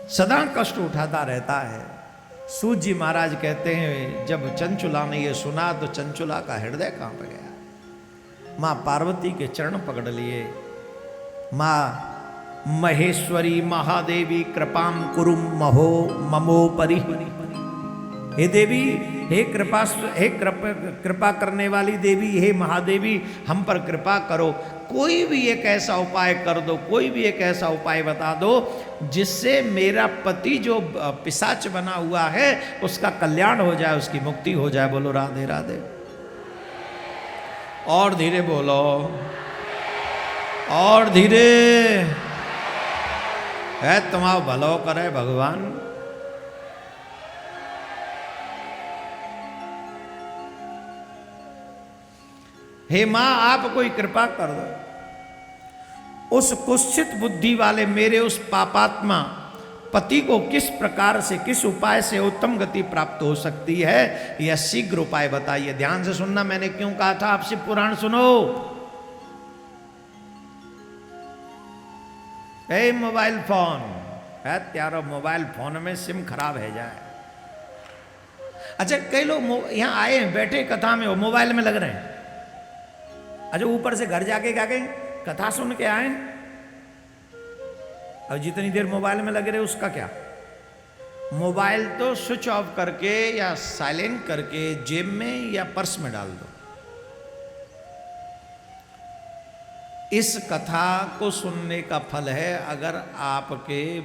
सदा कष्ट उठाता रहता है। सूत जी महाराज कहते हैं जब चंचुला ने ये सुना तो चंचुला का हृदय कांप गया। माँ पार्वती के चरण पकड़ लिए। माँ महेश्वरी महादेवी कृपाम कुरुम महो ममोपरि। हे देवी, हे कृपा करने वाली देवी, हे महादेवी, हम पर कृपा करो। कोई भी एक ऐसा उपाय कर दो, कोई भी एक ऐसा उपाय बता दो जिससे मेरा पति जो पिशाच बना हुआ है उसका कल्याण हो जाए, उसकी मुक्ति हो जाए। बोलो राधे राधे। और धीरे बोलो, और धीरे। है तुम्हारा भलो करे भगवान। हे मां, आप कोई कृपा कर दो। उस कुत्सित बुद्धि वाले मेरे उस पापात्मा पति को किस प्रकार से, किस उपाय से उत्तम गति प्राप्त हो सकती है, यह शीघ्र उपाय बताइए। ध्यान से सुनना, मैंने क्यों कहा था आप शिव पुराण सुनो। ए मोबाइल फोन है त्यारो, मोबाइल फोन में सिम खराब है जाए। अच्छा, कई लोग यहां आए बैठे कथा में, वो मोबाइल में लग रहे हैं। अच्छा, ऊपर से घर जाके क्या कहें, कथा सुन के आए, और जितनी देर मोबाइल में लगे रहे उसका क्या। मोबाइल तो स्विच ऑफ करके या साइलेंट करके जेब में या पर्स में डाल दो। इस कथा को सुनने का फल है अगर आपके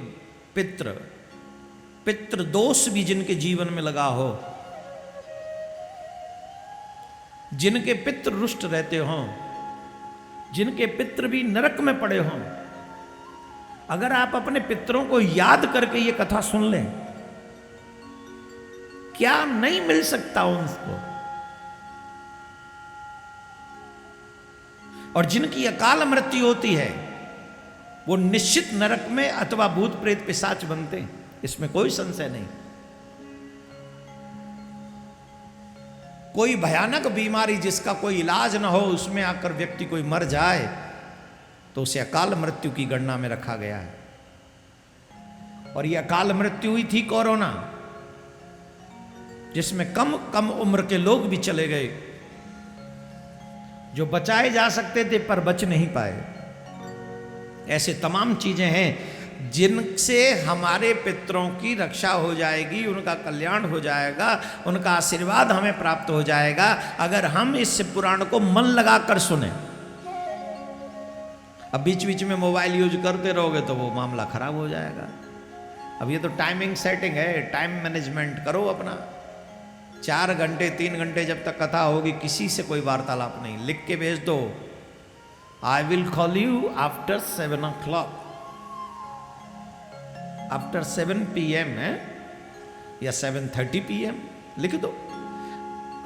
पितृ दोष भी जिनके जीवन में लगा हो, जिनके पितृ रुष्ट रहते हों, जिनके पितृ भी नरक में पड़े हों, अगर आप अपने पितरों को याद करके ये कथा सुन लें, क्या नहीं मिल सकता उनको। और जिनकी अकाल मृत्यु होती है वो निश्चित नरक में अथवा भूत प्रेत पिशाच बनते हैं, इसमें कोई संशय नहीं। कोई भयानक बीमारी जिसका कोई इलाज ना हो, उसमें आकर व्यक्ति कोई मर जाए तो उसे अकाल मृत्यु की गणना में रखा गया है। और यह अकाल मृत्यु हुई थी कोरोना, जिसमें कम कम उम्र के लोग भी चले गए, जो बचाए जा सकते थे पर बच नहीं पाए। ऐसे तमाम चीजें हैं जिनसे हमारे पितरों की रक्षा हो जाएगी, उनका कल्याण हो जाएगा, उनका आशीर्वाद हमें प्राप्त हो जाएगा अगर हम इस पुराण को मन लगाकर सुने। अब बीच बीच में मोबाइल यूज करते रहोगे तो वो मामला खराब हो जाएगा। अब ये तो टाइमिंग सेटिंग है, टाइम मैनेजमेंट करो अपना। 4 घंटे 3 घंटे जब तक कथा होगी किसी से कोई वार्तालाप नहीं, लिख के भेज दो, I will call you after 7 o'clock, after 7 PM है या 7:30 PM, लिख दो।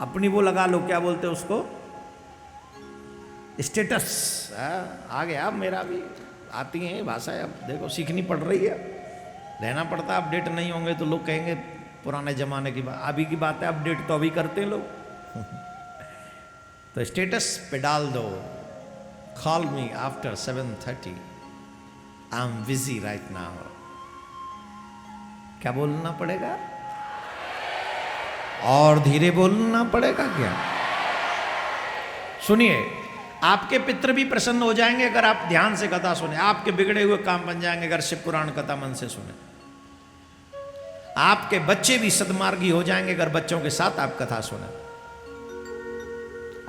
अपनी वो लगा लो, क्या बोलते हैं उसको, स्टेटस। आ गया, अब मेरा भी आती है भाषाएं, अब देखो सीखनी पड़ रही है, रहना पड़ता। अपडेट नहीं होंगे तो लोग कहेंगे पुराने जमाने की बात। अभी की बात है, अपडेट तो अभी करते हैं लोग। तो स्टेटस पे डाल दो, call me after 7:30, I am busy right now. क्या बोलना पड़ेगा, और धीरे बोलना पड़ेगा क्या। सुनिए, आपके पितृ भी प्रसन्न हो जाएंगे अगर आप ध्यान से कथा सुने। आपके बिगड़े हुए काम बन जाएंगे अगर शिव पुराण कथा मन से सुने। आपके बच्चे भी सद्मार्गी हो जाएंगे अगर बच्चों के साथ आप कथा सुने।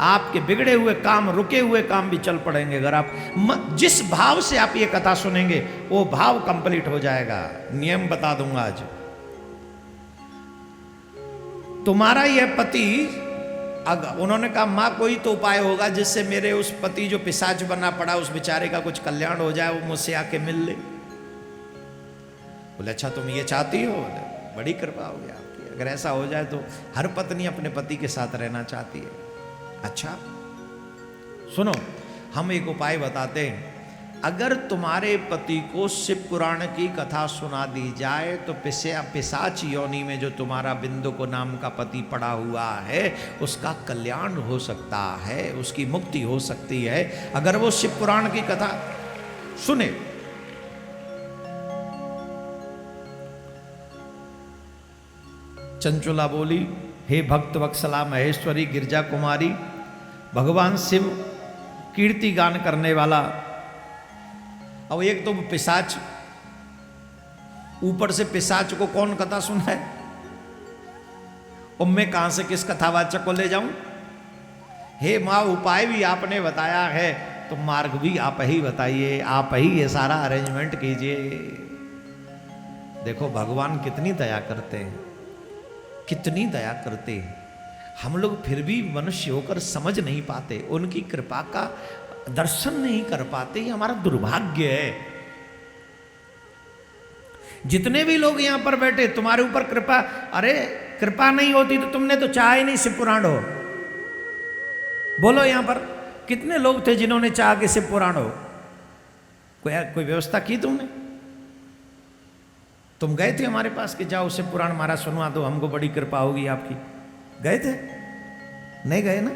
आपके बिगड़े हुए काम, रुके हुए काम भी चल पड़ेंगे अगर आप जिस भाव से आप ये कथा सुनेंगे वो भाव कंप्लीट हो जाएगा। नियम बता दूंगा आज। तुम्हारा यह पति, अगर उन्होंने कहा मां कोई तो उपाय होगा जिससे मेरे उस पति जो पिशाच बना पड़ा उस बेचारे का कुछ कल्याण हो जाए, वो मुझसे आके मिल ले। बोले अच्छा तुम ये चाहती हो, बड़ी कृपा हो गया आपकी। अगर ऐसा हो जाए तो हर पत्नी अपने पति के साथ रहना चाहती है। अच्छा सुनो, हम एक उपाय बताते हैं। अगर तुम्हारे पति को शिव पुराण की कथा सुना दी जाए तो पिशाच योनि में जो तुम्हारा बिंदु को नाम का पति पड़ा हुआ है उसका कल्याण हो सकता है, उसकी मुक्ति हो सकती है अगर वो शिव पुराण की कथा सुने। चंचुला बोली, हे भक्त वत्सला महेश्वरी गिरजा कुमारी, भगवान शिव कीर्ति गान करने वाला। अब एक तो पिशाच, ऊपर से पिशाच को कौन कथा सुनाए, और मैं कहां से किस कथावाचक को ले जाऊं। हे माँ, उपाय भी आपने बताया है तो मार्ग भी आप ही बताइए, आप ही ये सारा अरेंजमेंट कीजिए। देखो भगवान कितनी दया करते हैं, कितनी दया करते हैं। हम लोग फिर भी मनुष्य होकर समझ नहीं पाते, उनकी कृपा का दर्शन नहीं कर पाते, ये हमारा दुर्भाग्य है। जितने भी लोग यहां पर बैठे, तुम्हारे ऊपर कृपा, अरे कृपा नहीं होती तो तुमने तो चाहा ही नहीं शिव पुराण हो। बोलो यहां पर कितने लोग थे जिन्होंने चाहा कि शिव पुराण हो? कोई व्यवस्था की तुमने? तुम गए थे हमारे पास कि जाओ शिव पुराण महाराज सुनवा दो, हमको बड़ी कृपा होगी आपकी? गए थे? नहीं गए ना?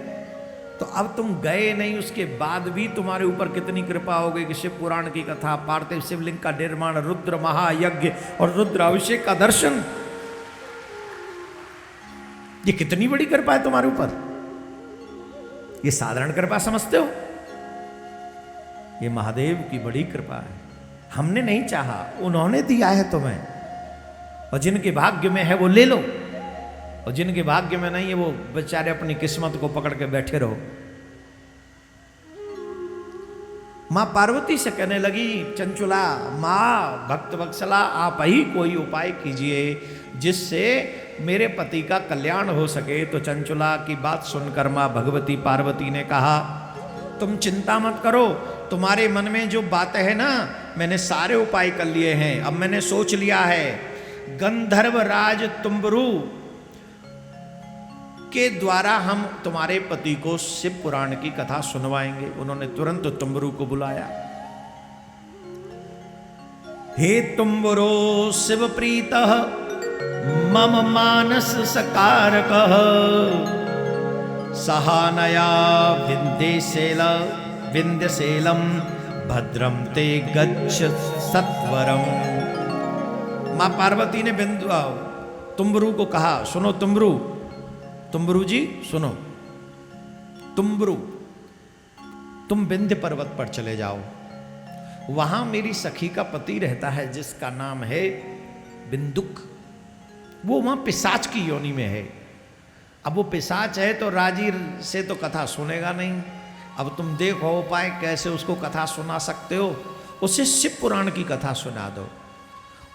तो अब तुम गए नहीं, उसके बाद भी तुम्हारे ऊपर कितनी कृपा हो गई कि शिव पुराण की कथा, पार्थिव शिवलिंग का निर्माण, रुद्र महायज्ञ और रुद्र अभिषेक का दर्शन। ये कितनी बड़ी कृपा है तुम्हारे ऊपर। ये साधारण कृपा समझते हो? ये महादेव की बड़ी कृपा है। हमने नहीं चाहा, उन्होंने दिया है तुम्हें, और जिनके भाग्य में है वो ले लो, और जिनके भाग्य में नहीं है वो बेचारे अपनी किस्मत को पकड़ के बैठे रहो। मां पार्वती से कहने लगी, चंचुला, मां भक्त वत्सला, आप ही कोई उपाय कीजिए जिससे मेरे पति का कल्याण हो सके। तो चंचुला की बात सुनकर मां भगवती पार्वती ने कहा, तुम चिंता मत करो, तुम्हारे मन में जो बातें है ना, मैंने सारे उपाय कर लिए हैं। अब मैंने सोच लिया है, गंधर्व राज तुम्बरु के द्वारा हम तुम्हारे पति को शिव पुराण की कथा सुनवाएंगे। उन्होंने तुरंत तुम्बरु को बुलाया। हे तुम्बरो शिव प्रीतः मम मानस सकारकः, सहानया विंध्यशैलम भद्रम ते गच्छ सत्वरम। मां पार्वती ने तुम्बरु को कहा, सुनो तुम्बरु, तुम्बरु जी सुनो, तुम्बरु तुम विंध्य पर्वत पर चले जाओ, वहां मेरी सखी का पति रहता है जिसका नाम है बिंदुक। वो वहां पिशाच की योनि में है। अब वो पिशाच है तो राजी से तो कथा सुनेगा नहीं। अब तुम देखो उपाय कैसे उसको कथा सुना सकते हो। उसे शिव पुराण की कथा सुना दो,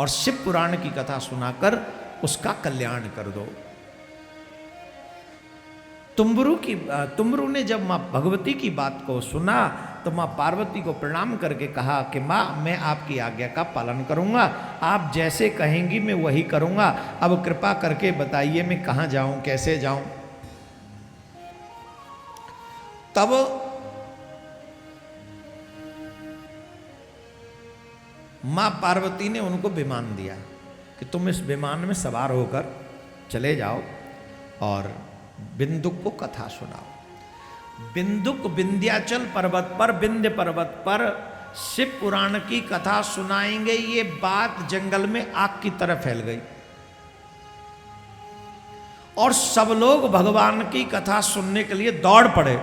और शिव पुराण की कथा सुनाकर उसका कल्याण कर दो। तुम्बरु ने जब मां भगवती की बात को सुना तो मां पार्वती को प्रणाम करके कहा कि मां, मैं आपकी आज्ञा का पालन करूंगा, आप जैसे कहेंगी मैं वही करूंगा। अब कृपा करके बताइए मैं कहां जाऊं, कैसे जाऊं। तब मां पार्वती ने उनको विमान दिया कि तुम इस विमान में सवार होकर चले जाओ और बिंदुक को कथा सुनाओ। बिंदुक विंध्याचल पर्वत पर, विंध्य पर्वत पर शिव पुराण की कथा सुनाएंगे। ये बात जंगल में आग की तरह फैल गई और सब लोग भगवान की कथा सुनने के लिए दौड़ पड़े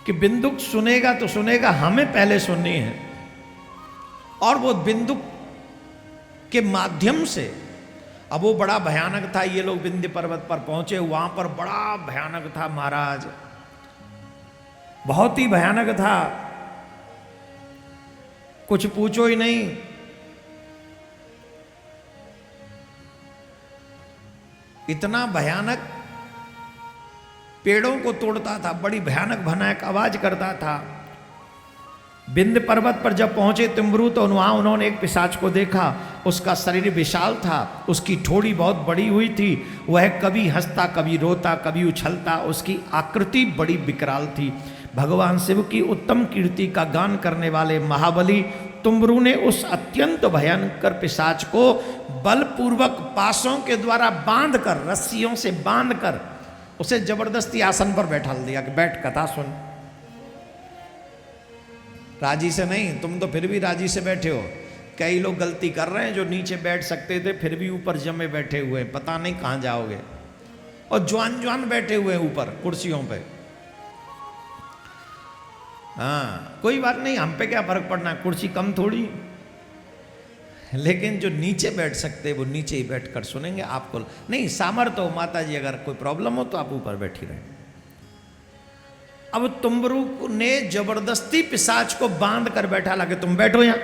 कि बिंदुक सुनेगा तो सुनेगा, हमें पहले सुननी है। और वो बिंदुक के माध्यम से, अब वो बड़ा भयानक था। ये लोग विंध्य पर्वत पर पहुंचे, वहां पर बड़ा भयानक था महाराज, बहुत ही भयानक था, कुछ पूछो ही नहीं। इतना भयानक, पेड़ों को तोड़ता था, बड़ी भयानक भयानक आवाज करता था। विंध्य पर्वत पर जब पहुंचे तुम्बरु तो वहां उन्होंने एक पिशाच को देखा। उसका शरीर विशाल था, उसकी ठोड़ी बहुत बड़ी हुई थी, वह कभी हंसता कभी रोता कभी उछलता, उसकी आकृति बड़ी विकराल थी। भगवान शिव की उत्तम कीर्ति का गान करने वाले महाबली तुम्बरु ने उस अत्यंत भयंकर पिशाच को बलपूर्वक पासों के द्वारा बांधकर, रस्सियों से बांधकर उसे जबरदस्ती आसन पर बैठा दिया कि बैठ कथा सुन। राजी से नहीं, तुम तो फिर भी राजी से बैठे हो। कई लोग गलती कर रहे हैं जो नीचे बैठ सकते थे फिर भी ऊपर जमे बैठे हुए हैं, पता नहीं कहां जाओगे। और जवान जवान बैठे हुए हैं ऊपर कुर्सियों पे। हाँ कोई बात नहीं, हम पे क्या फर्क पड़ना है, कुर्सी कम थोड़ी। लेकिन जो नीचे बैठ सकते वो नीचे ही बैठकर सुनेंगे। आपको नहीं सामर्थ्य हो माता जी, अगर कोई प्रॉब्लम हो तो आप ऊपर बैठी रहे। अब तुम्बरू ने जबरदस्ती पिशाच को बांध कर बैठा, लगे तुम बैठो यहां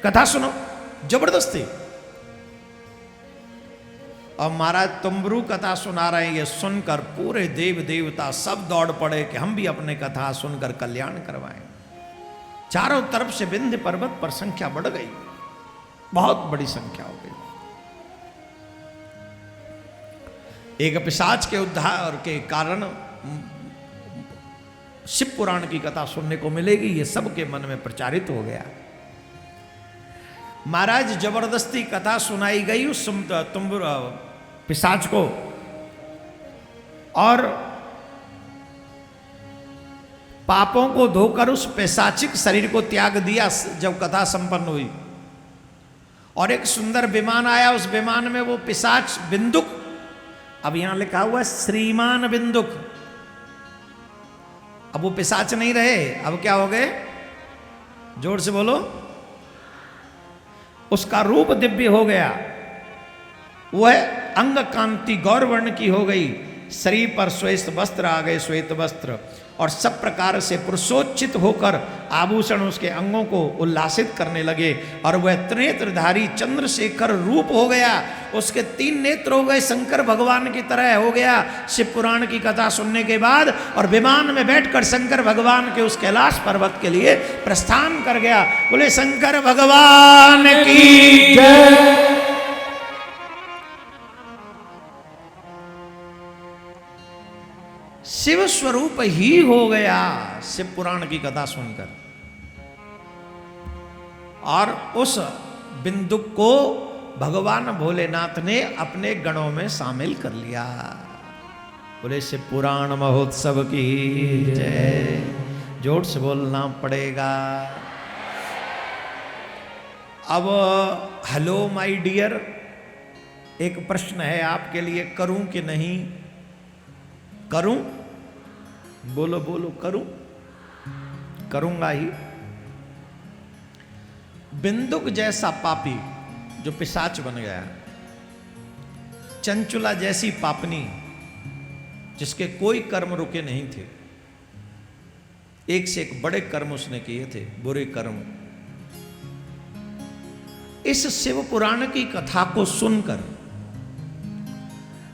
कथा सुनो, जबरदस्ती। और महाराज तुम्बरू कथा सुना रहे हैं, ये सुनकर पूरे देव देवता सब दौड़ पड़े कि हम भी अपने कथा सुनकर कल्याण करवाएं। चारों तरफ से विंध्य पर्वत पर संख्या बढ़ गई, बहुत बड़ी संख्या हो गई। एक पिशाच के उद्धार के कारण शिव पुराण की कथा सुनने को मिलेगी, ये सबके मन में प्रचारित हो गया। महाराज जबरदस्ती कथा सुनाई गई उस पिशाच को, और पापों को धोकर उस पिशाचिक शरीर को त्याग दिया जब कथा संपन्न हुई। और एक सुंदर विमान आया, उस विमान में वो पिशाच बिंदुक, अब यहां लिखा हुआ है श्रीमान बिंदुक, अब वो पिशाच नहीं रहे, अब क्या हो गए, जोर से बोलो, उसका रूप दिव्य हो गया। वह अंग कांति गौरवर्ण की हो गई, शरीर पर श्वेत वस्त्र आ गए, श्वेत वस्त्र, और सब प्रकार से पुरुषोचित होकर आभूषण उसके अंगों को उल्लासित करने लगे। और वह त्रिनेत्रधारी चंद्रशेखर रूप हो गया, उसके 3 नेत्र हो गए, शंकर भगवान की तरह हो गया शिव पुराण की कथा सुनने के बाद। और विमान में बैठकर शंकर भगवान के उस कैलाश पर्वत के लिए प्रस्थान कर गया। बोले शंकर भगवान की जय। शिव स्वरूप ही हो गया शिव पुराण की कथा सुनकर। और उस बिंदुक को भगवान भोलेनाथ ने अपने गणों में शामिल कर लिया। बोले शिव पुराण महोत्सव की जय। जोर से बोलना पड़ेगा। अब हेलो माय डियर, एक प्रश्न है आपके लिए, करूं कि नहीं करूं? बोलो बोलो, करूं? करूंगा ही। बिंदुक जैसा पापी जो पिशाच बन गया, चंचुला जैसी पापनी जिसके कोई कर्म रुके नहीं थे, एक से एक बड़े कर्म उसने किए थे, बुरे कर्म। इस शिव पुराण की कथा को सुनकर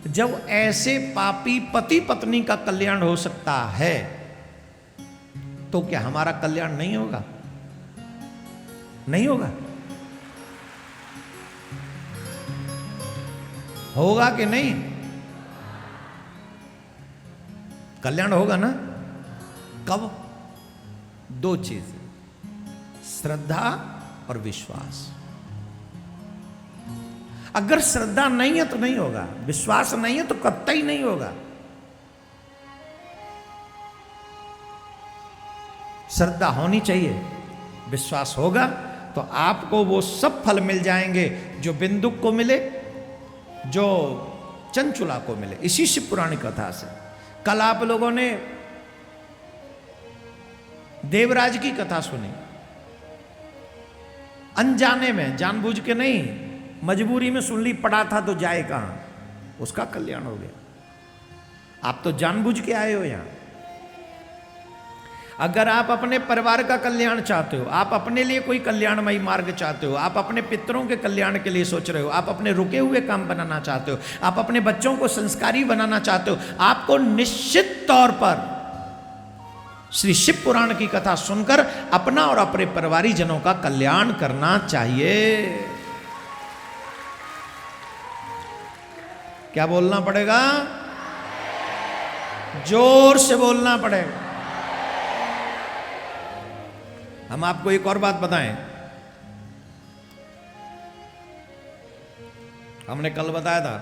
जब ऐसे पापी पति पत्नी का कल्याण हो सकता है, तो क्या हमारा कल्याण नहीं होगा? नहीं होगा? होगा कि नहीं? कल्याण होगा ना? कब? 2 चीज, श्रद्धा और विश्वास। अगर श्रद्धा नहीं है तो नहीं होगा, विश्वास नहीं है तो कतई नहीं होगा। श्रद्धा होनी चाहिए, विश्वास होगा तो आपको वो सब फल मिल जाएंगे जो बिंदुक को मिले, जो चंचुला को मिले, इसी शिव पुराण कथा से। कल आप लोगों ने देवराज की कथा सुनी, अनजाने में, जानबूझ के नहीं, मजबूरी में सुन ली, पड़ा था तो जाए कहां, उसका कल्याण हो गया। आप तो जानबूझ के आए हो यहां। अगर आप अपने परिवार का कल्याण चाहते हो, आप अपने लिए कोई कल्याणमयी मार्ग चाहते हो, आप अपने पितरों के कल्याण के लिए सोच रहे हो, आप अपने रुके हुए काम बनाना चाहते हो, आप अपने बच्चों को संस्कारी बनाना चाहते हो, आपको निश्चित तौर पर श्री शिव पुराण की कथा सुनकर अपना और अपने परिवारी जनों का कल्याण करना चाहिए। क्या बोलना पड़ेगा? जोर से बोलना पड़ेगा। हम आपको एक और बात बताएं, हमने कल बताया था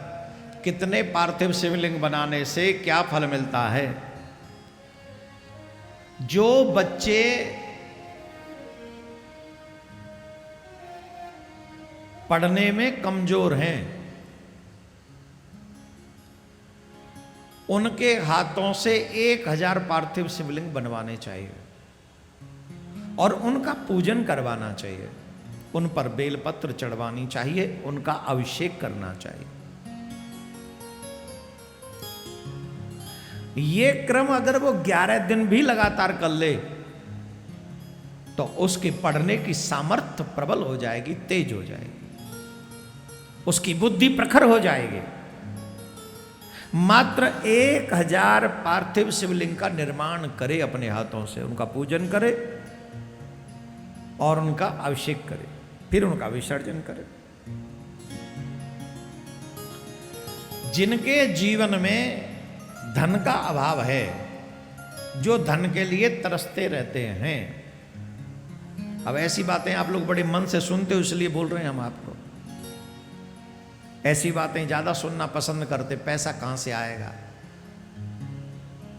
कितने पार्थिव शिवलिंग बनाने से क्या फल मिलता है। जो बच्चे पढ़ने में कमजोर हैं, उनके हाथों से 1000 पार्थिव शिवलिंग बनवाने चाहिए और उनका पूजन करवाना चाहिए, उन पर बेलपत्र चढ़वानी चाहिए, उनका अभिषेक करना चाहिए। ये क्रम अगर वो 11 दिन भी लगातार कर ले तो उसके पढ़ने की सामर्थ्य प्रबल हो जाएगी, तेज हो जाएगी, उसकी बुद्धि प्रखर हो जाएगी। मात्र 1000 पार्थिव शिवलिंग का निर्माण करे अपने हाथों से, उनका पूजन करे और उनका अभिषेक करे, फिर उनका विसर्जन करे। जिनके जीवन में धन का अभाव है, जो धन के लिए तरसते रहते हैं, अब ऐसी बातें आप लोग बड़े मन से सुनते हो इसलिए बोल रहे हैं हम आपको, ऐसी बातें ज्यादा सुनना पसंद करते, पैसा कहां से आएगा।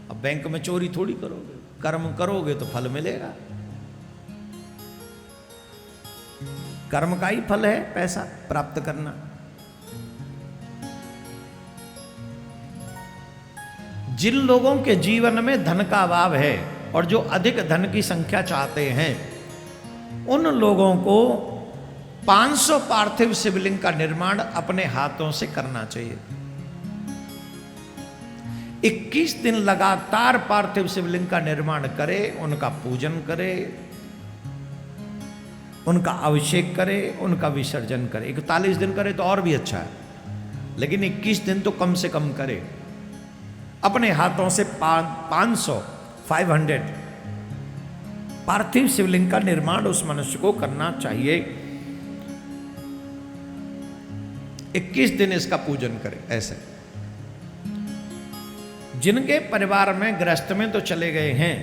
अब बैंक में चोरी थोड़ी करोगे, कर्म करोगे तो फल मिलेगा, कर्म का ही फल है पैसा प्राप्त करना। जिन लोगों के जीवन में धन का अभाव है और जो अधिक धन की संख्या चाहते हैं, उन लोगों को 500 पार्थिव शिवलिंग का निर्माण अपने हाथों से करना चाहिए। 21 दिन लगातार पार्थिव शिवलिंग का निर्माण करे, उनका पूजन करे, उनका अभिषेक करे, उनका विसर्जन करे। 41 दिन करे तो और भी अच्छा है, लेकिन 21 दिन तो कम से कम करे। अपने हाथों से 500 पार्थिव शिवलिंग का निर्माण उस मनुष्य को करना चाहिए। 21 दिन इसका पूजन करे। ऐसे जिनके परिवार में गृहस्थ में तो चले गए हैं,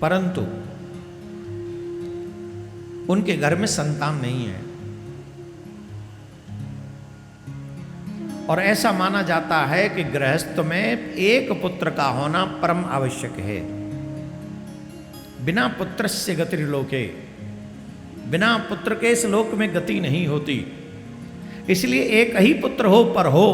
परंतु उनके घर में संतान नहीं है और ऐसा माना जाता है कि गृहस्थ में एक पुत्र का होना परम आवश्यक है। बिना पुत्र से गतिर्लोके, बिना पुत्र के इस लोक में गति नहीं होती। इसलिए एक ही पुत्र हो पर हो